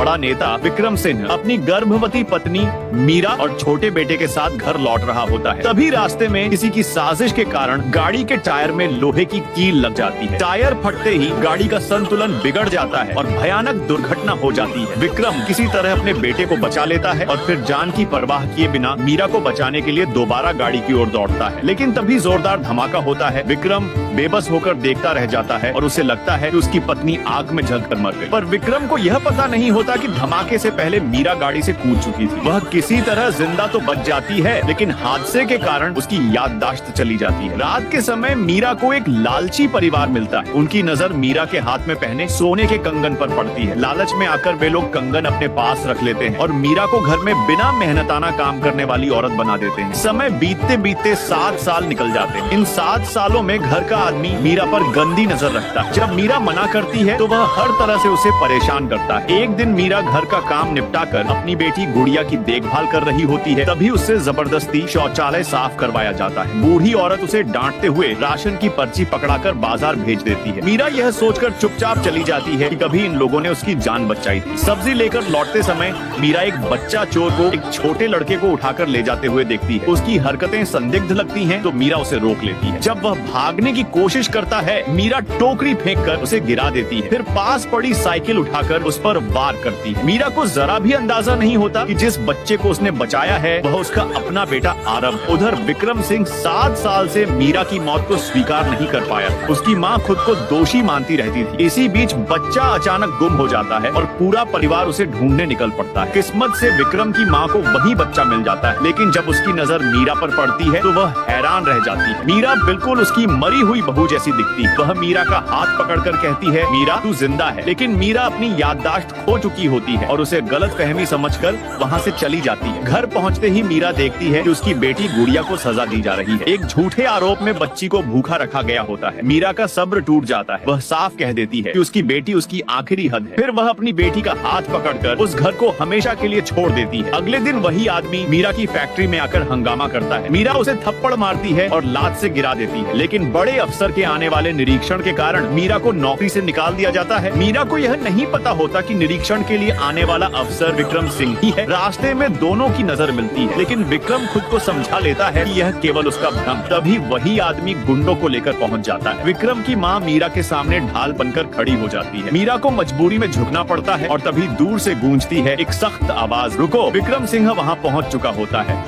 बड़ा नेता विक्रम सिंह अपनी गर्भवती पत्नी मीरा और छोटे बेटे के साथ घर लौट रहा होता है। तभी रास्ते में किसी की साजिश के कारण गाड़ी के टायर में लोहे की कील लग जाती है। टायर फटते ही गाड़ी का संतुलन बिगड़ जाता है और भयानक दुर्घटना हो जाती है। विक्रम किसी तरह अपने बेटे को बचा लेता है और फिर जान की परवाह किए बिना मीरा को बचाने के लिए दोबारा गाड़ी की ओर दौड़ता है। लेकिन तभी जोरदार धमाका होता है। विक्रम बेबस होकर देखता रह जाता है और उसे लगता है कि उसकी पत्नी आग में जलकर मर गई। पर विक्रम को यह पता नहीं होता कि धमाके से पहले मीरा गाड़ी से कूद चुकी थी। वह किसी तरह जिंदा तो बच जाती है, लेकिन हादसे के कारण उसकी याददाश्त चली जाती है। रात के समय मीरा को एक लालची परिवार मिलता है। उनकी नजर मीरा के हाथ में पहने सोने के कंगन पर पड़ती है। लालच में आकर वे लोग कंगन अपने पास रख लेते हैं और मीरा को घर में बिना मेहनताना काम करने वाली औरत बना देते हैं। समय बीतते बीतते 7 साल निकल जाते हैं। इन 7 सालों में घर का आदमी मीरा पर गंदी नजर रखता है। जब मीरा मना करती है तो वह हर तरह से उसे परेशान करता है। एक दिन मीरा घर का काम निपटा कर अपनी बेटी गुड़िया की देखभाल कर रही होती है। तभी उससे जबरदस्ती शौचालय साफ करवाया जाता है। बूढ़ी औरत उसे डांटते हुए राशन की पर्ची पकड़ाकर बाजार भेज देती है। मीरा यह सोचकर चुपचाप चली जाती है कि कभी इन लोगों ने उसकी जान बचाई थी। सब्जी लेकर लौटते समय मीरा एक बच्चा चोर को एक छोटे लड़के को उठाकर ले जाते हुए देखती है। उसकी हरकतें संदिग्ध लगती हैं तो मीरा उसे रोक लेती है। जब वह भागने की कोशिश करता है, मीरा टोकरी फेंककर उसे गिरा देती है। फिर पास पड़ी साइकिल उठाकर उस पर वार करती है। मीरा को जरा भी अंदाजा नहीं होता कि जिस बच्चे को उसने बचाया है वह उसका अपना बेटा आरव। उधर विक्रम सिंह 7 साल से मीरा की मौत को स्वीकार नहीं कर पाया। उसकी माँ खुद को दोषी मानती रहती थी। इसी बीच बच्चा अचानक गुम हो जाता है और पूरा परिवार उसे ढूंढने निकल पड़ता है। किस्मत से विक्रम की माँ को वही बच्चा मिल जाता है, लेकिन जब उसकी नजर मीरा पर पड़ती है तो वह हैरान रह जाती है। मीरा बिल्कुल उसकी मरी हुई बहू जैसी दिखती है। वह मीरा का हाथ पकड़कर कहती है, मीरा तू जिंदा है। लेकिन मीरा अपनी याददाश्त खो चुकी होती है और उसे गलतफहमी समझकर वहाँ से चली जाती है। घर पहुँचते ही मीरा देखती है कि उसकी बेटी गुड़िया को सजा दी जा रही है। एक झूठे आरोप में बच्ची को भूखा रखा गया होता है। मीरा का सब्र टूट जाता है। वह साफ कह देती है कि उसकी बेटी उसकी आखिरी हद है। फिर वह अपनी बेटी का हाथ पकड़कर उस घर को हमेशा के लिए छोड़ देती है। अगले दिन वही आदमी मीरा की फैक्ट्री में आकर हंगामा करता है। मीरा उसे थप्पड़ मारती है और लात से गिरा देती है। लेकिन बड़े अफसर के आने वाले निरीक्षण के कारण मीरा को नौकरी से निकाल दिया जाता है। मीरा को यह नहीं पता होता कि निरीक्षण के लिए आने वाला अफसर विक्रम सिंह ही है। रास्ते में दोनों की नजर मिलती है, लेकिन विक्रम खुद को समझा लेता है कि यह केवल उसका भ्रम। तभी वही आदमी गुंडों को लेकर पहुंच जाता है। विक्रम की माँ मीरा के सामने ढाल बनकर खड़ी हो जाती है। मीरा को मजबूरी में झुकना पड़ता है और तभी दूर से गूंजती है एक सख्त आवाज, रुको। विक्रम सिंह वहाँ पहुँच चुका होता है।